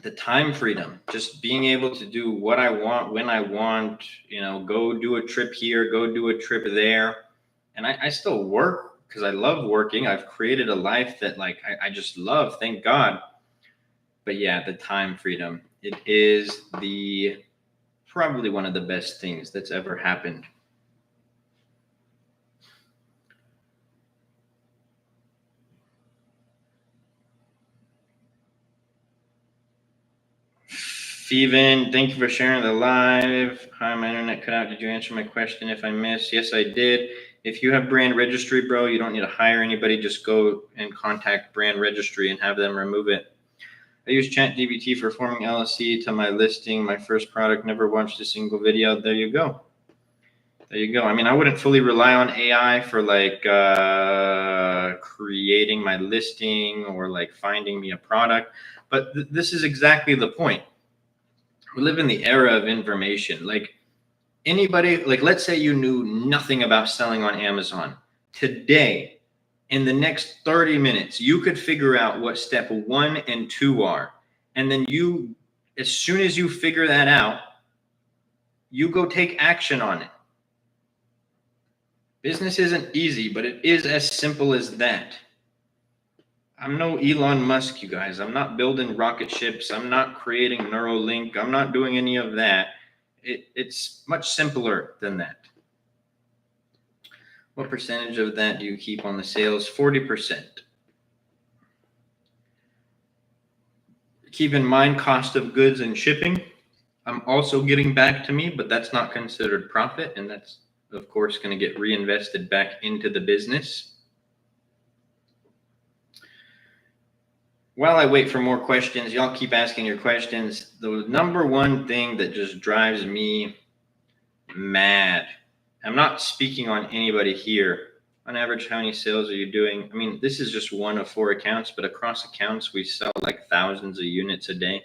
the time freedom, just being able to do what I want, when I want, go do a trip here, go do a trip there. And I still work because I love working. I've created a life that I just love, thank God. But yeah, the time freedom, it is probably one of the best things that's ever happened. Steven, thank you for sharing the live. Hi, my internet cut out. Did you answer my question if I missed? Yes, I did. If you have brand registry, bro, you don't need to hire anybody. Just go and contact brand registry and have them remove it. I use ChatGPT for forming LLC to my listing. My first product, never watched a single video. There you go. There you go. I mean, I wouldn't fully rely on AI for creating my listing or finding me a product. But this is exactly the point. We live in the era of information. Anybody, let's say you knew nothing about selling on Amazon. Today, in the next 30 minutes, you could figure out what step 1 and 2 are. And then as soon as you figure that out, you go take action on it. Business isn't easy, but it is as simple as that. I'm no Elon Musk, you guys. I'm not building rocket ships. I'm not creating Neuralink. I'm not doing any of that. It's much simpler than that. What percentage of that do you keep on the sales? 40%. Keep in mind cost of goods and shipping. I'm also getting back to me, but that's not considered profit. And that's, of course, going to get reinvested back into the business. While I wait for more questions, y'all keep asking your questions. The number one thing that just drives me mad. I'm not speaking on anybody here. On average, how many sales are you doing? I mean, this is just one of 4 accounts, but across accounts, we sell like thousands of units a day.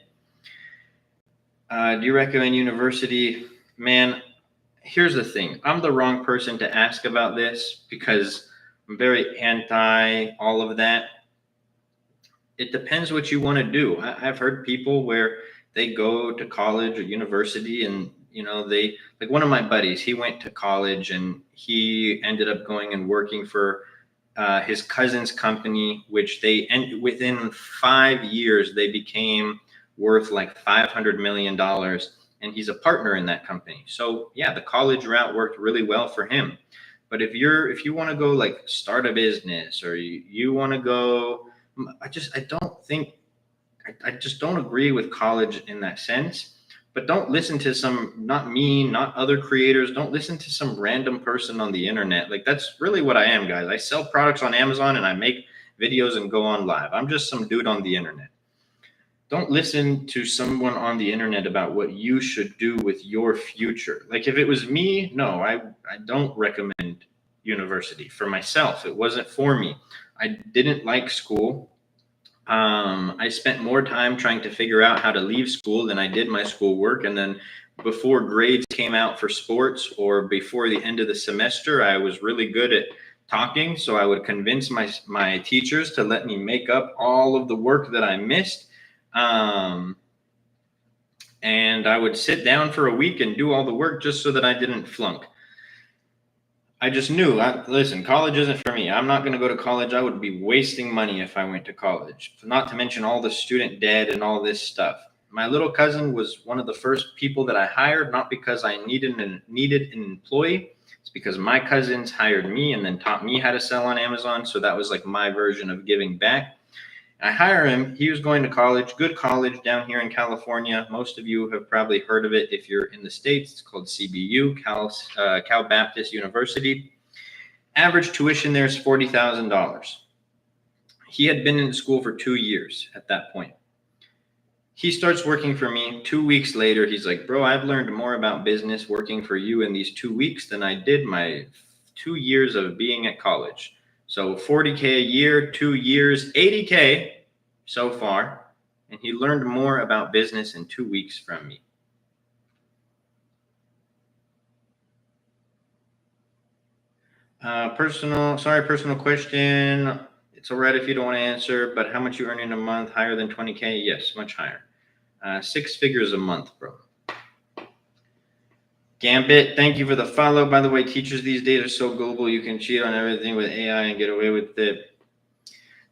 Do you recommend university? Man, here's the thing. I'm the wrong person to ask about this because I'm very anti all of that. It depends what you want to do. I've heard people where they go to college or university and, they, like one of my buddies, he went to college and he ended up going and working for his cousin's company, which within 5 years, they became worth like $500 million. And he's a partner in that company. So yeah, the college route worked really well for him. But if you want to go like start a business or you want to go, I just don't agree with college in that sense. But don't listen to not me, not other creators. Don't listen to some random person on the internet. Like that's really what I am, guys. I sell products on Amazon and I make videos and go on live. I'm just some dude on the internet. Don't listen to someone on the internet about what you should do with your future. Like if it was me, no, I don't recommend university for myself. It wasn't for me. I didn't like school. I spent more time trying to figure out how to leave school than I did my schoolwork. And then before grades came out for sports or before the end of the semester, I was really good at talking. So I would convince my teachers to let me make up all of the work that I missed. And I would sit down for a week and do all the work just so that I didn't flunk. I just knew, listen, college isn't for me. I'm not going to go to college. I would be wasting money if I went to college, not to mention all the student debt and all this stuff. My little cousin was one of the first people that I hired, not because I needed an employee. It's because my cousins hired me and then taught me how to sell on Amazon. So that was like my version of giving back. I hire him. He was going to college, good college down here in California. Most of you have probably heard of it if you're in the States. It's called CBU, Cal Baptist University. Average tuition there is $40,000. He had been in school for 2 years at that point. He starts working for me. 2 weeks later, he's like, bro, I've learned more about business working for you in these 2 weeks than I did my 2 years of being at college. So $40K a year, 2 years, $80K so far. And he learned more about business in 2 weeks from me. Personal question. It's all right if you don't want to answer, but how much you earn in a month? Higher than 20K? Yes, much higher. 6 figures a month, bro. Gambit, thank you for the follow. By the way, teachers these days are so global, you can cheat on everything with AI and get away with it.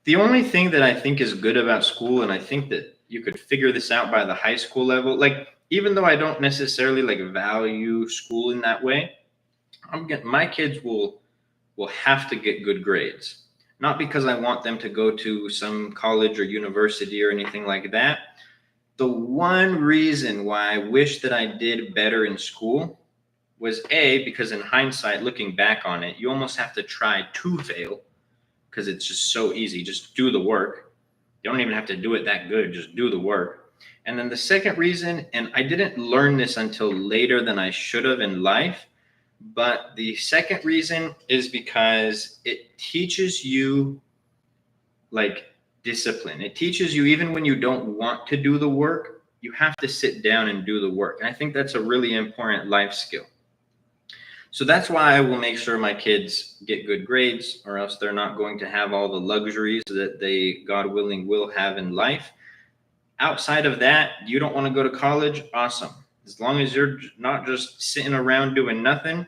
The only thing that I think is good about school, and I think that you could figure this out by the high school level, like even though I don't necessarily like value school in that way, my kids will have to get good grades. Not because I want them to go to some college or university or anything like that. The one reason why I wish that I did better in school was because in hindsight, looking back on it, you almost have to try to fail because it's just so easy. Just do the work. You don't even have to do it that good. Just do the work. And then the second reason, and I didn't learn this until later than I should have in life, but the second reason is because it teaches you like discipline. It teaches you even when you don't want to do the work, you have to sit down and do the work. And I think that's a really important life skill. So that's why I will make sure my kids get good grades, or else they're not going to have all the luxuries that they, God willing, will have in life. Outside of that, you don't want to go to college? Awesome. As long as you're not just sitting around doing nothing.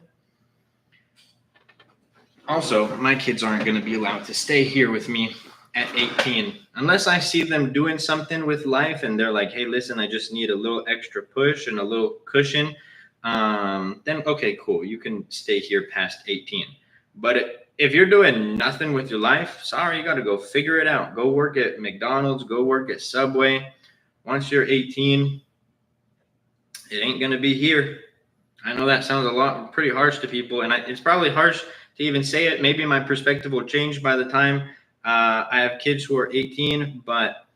Also, my kids aren't going to be allowed to stay here with me at 18 unless I see them doing something with life and they're like, hey, listen, I just need a little extra push and a little cushion. Then okay, cool. You can stay here past 18. But if you're doing nothing with your life, sorry, you got to go figure it out. Go work at McDonald's, go work at Subway. Once you're 18, it ain't going to be here. I know that sounds pretty harsh to people, and it's probably harsh to even say it. Maybe my perspective will change by the time I have kids who are 18, but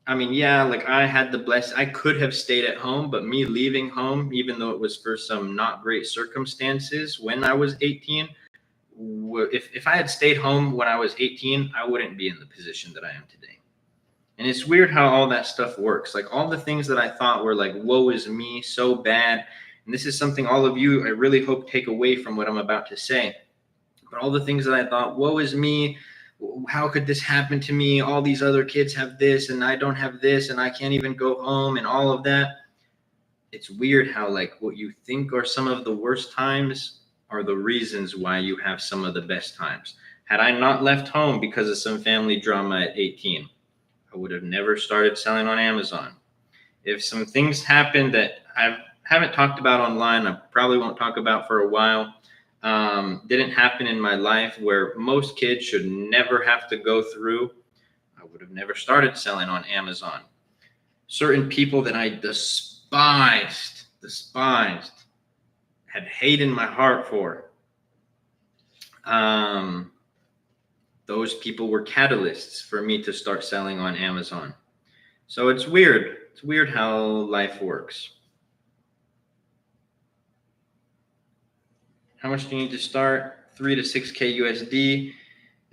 I mean, yeah, like I had the I could have stayed at home, but me leaving home, even though it was for some not great circumstances when I was 18, if I had stayed home when I was 18, I wouldn't be in the position that I am today. And it's weird how all that stuff works. Like all the things that I thought were like, woe is me, so bad. And this is something all of you, I really hope, take away from what I'm about to say. But all the things that I thought, woe is me, how could this happen to me? All these other kids have this and I don't have this and I can't even go home and all of that. It's weird how like what you think are some of the worst times are the reasons why you have some of the best times. Had I not left home because of some family drama at 18, I would have never started selling on Amazon. If some things happened that I haven't talked about online, I probably won't talk about for a while, didn't happen in my life where most kids should never have to go through, I would have never started selling on Amazon. Certain people that I despised, had hate in my heart for, those people were catalysts for me to start selling on Amazon. So it's weird. It's weird how life works. How much do you need to start? 3 to 6K USD.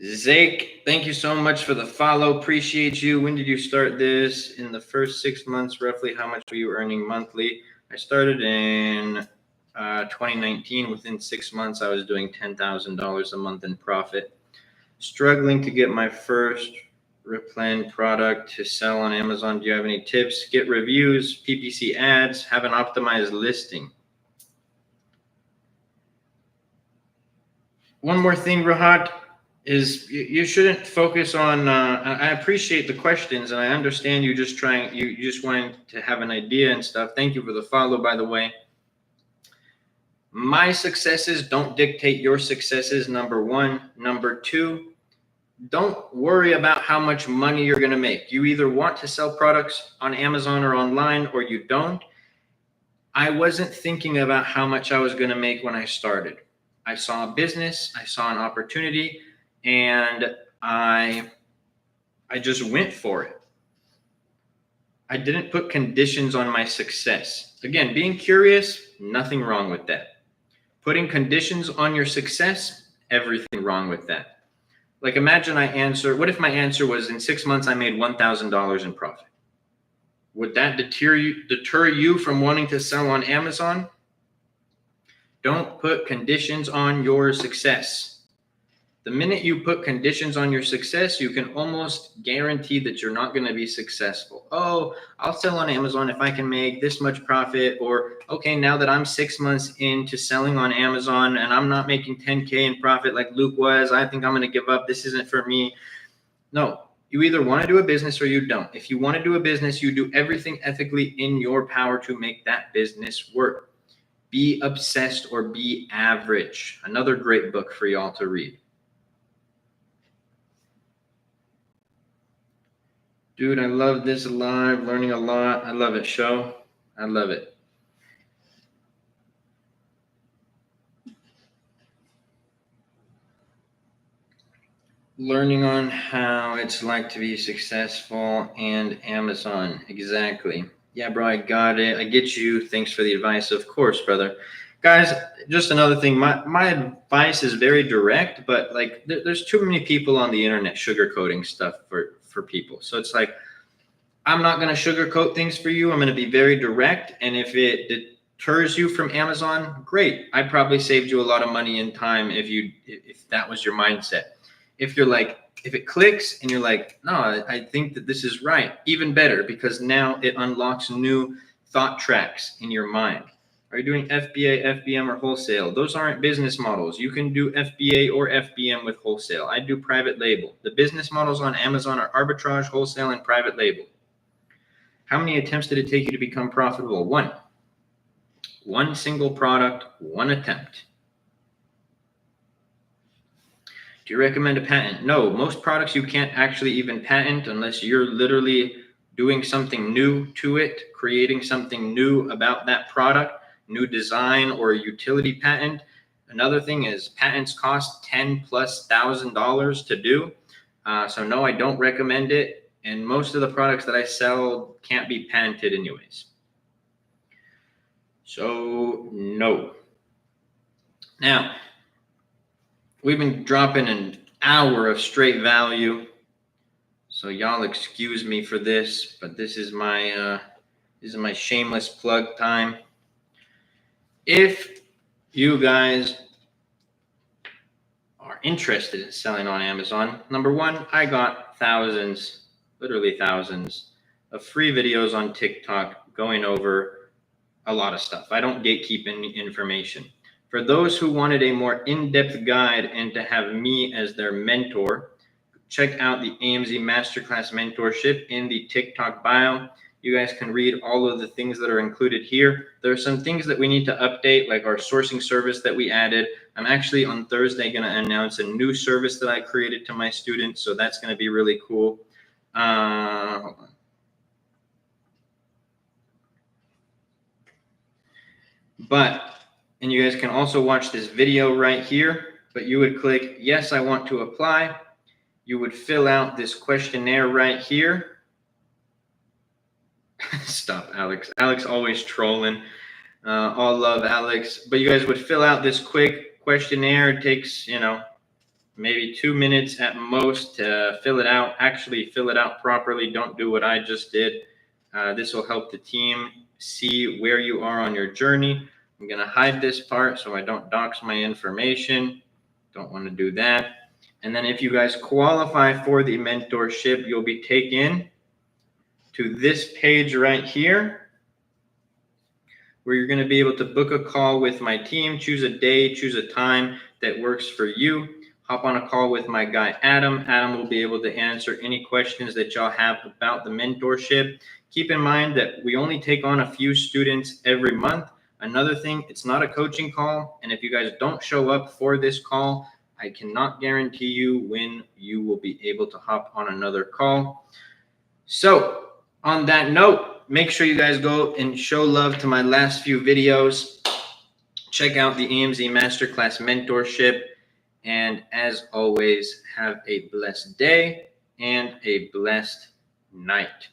Zake, thank you so much for the follow. Appreciate you. When did you start this? In the first 6 months, roughly, how much were you earning monthly? I started in 2019. Within 6 months, I was doing $10,000 a month in profit. Struggling to get my first replan product to sell on Amazon. Do you have any tips? Get reviews, PPC ads, have an optimized listing. One more thing, Rahat, is you shouldn't focus on, I appreciate the questions and I understand you just wanting to have an idea and stuff. Thank you for the follow, by the way. My successes don't dictate your successes, number one. Number two, don't worry about how much money you're going to make. You either want to sell products on Amazon or online or you don't. I wasn't thinking about how much I was going to make when I started. I saw a business, I saw an opportunity, and I just went for it. I didn't put conditions on my success. Again, being curious, nothing wrong with that. Putting conditions on your success, everything wrong with that. Like imagine what if my answer was in 6 months I made $1,000 in profit? Would that deter you from wanting to sell on Amazon? Don't put conditions on your success. The minute you put conditions on your success, you can almost guarantee that you're not going to be successful. Oh, I'll sell on Amazon if I can make this much profit. Or, okay, now that I'm 6 months into selling on Amazon and I'm not making 10K in profit like Luke was, I think I'm going to give up. This isn't for me. No, you either want to do a business or you don't. If you want to do a business, you do everything ethically in your power to make that business work. Be obsessed or be average. Another great book for y'all to read. Dude, I love this live, learning a lot. I love it, show. I love it. Learning on how it's like to be successful and Amazon. Exactly. Yeah, bro, I got it. I get you. Thanks for the advice. Of course, brother. Guys, just another thing. My advice is very direct, but like there's too many people on the internet sugarcoating stuff for people. So it's like, I'm not going to sugarcoat things for you. I'm going to be very direct. And if it deters you from Amazon, great. I probably saved you a lot of money and time if that was your mindset. If you're like, if it clicks and you're like, no, I think that this is right, even better, because now it unlocks new thought tracks in your mind. Are you doing FBA, FBM, or wholesale? Those aren't business models. You can do FBA or FBM with wholesale. I do private label. The business models on Amazon are arbitrage, wholesale, and private label. How many attempts did it take you to become profitable? One. One single product, one attempt. Do you recommend a patent? No, most products you can't actually even patent unless you're literally doing something new to it, creating something new about that product, new design or a utility patent. Another thing is patents cost $10,000+ to do. So no, I don't recommend it. and most of the products that I sell can't be patented anyways. So no. Now, we've been dropping an hour of straight value, so y'all excuse me for this, but this is my shameless plug time. If you guys are interested in selling on Amazon, number one, I got thousands, literally thousands of free videos on TikTok going over a lot of stuff. I don't gatekeep any information. For those who wanted a more in-depth guide and to have me as their mentor, check out the AMZ Masterclass mentorship in the TikTok bio. You guys can read all of the things that are included here. There are some things that we need to update, like our sourcing service that we added. I'm actually on Thursday going to announce a new service that I created to my students, so that's going to be really cool. Hold on. And you guys can also watch this video right here, but you would click, yes, I want to apply. You would fill out this questionnaire right here. Stop, Alex. Alex always trolling. All love, Alex. But you guys would fill out this quick questionnaire. It takes, maybe 2 minutes at most to fill it out. Actually, fill it out properly. Don't do what I just did. This will help the team see where you are on your journey. I'm going to hide this part so I don't dox my information. Don't want to do that. And then if you guys qualify for the mentorship, you'll be taken to this page right here, where you're going to be able to book a call with my team, choose a day, choose a time that works for you. Hop on a call with my guy, Adam. Adam will be able to answer any questions that y'all have about the mentorship. Keep in mind that we only take on a few students every month. Another thing, it's not a coaching call. And if you guys don't show up for this call, I cannot guarantee you when you will be able to hop on another call. So on that note, make sure you guys go and show love to my last few videos. Check out the AMZ Masterclass mentorship. And as always, have a blessed day and a blessed night.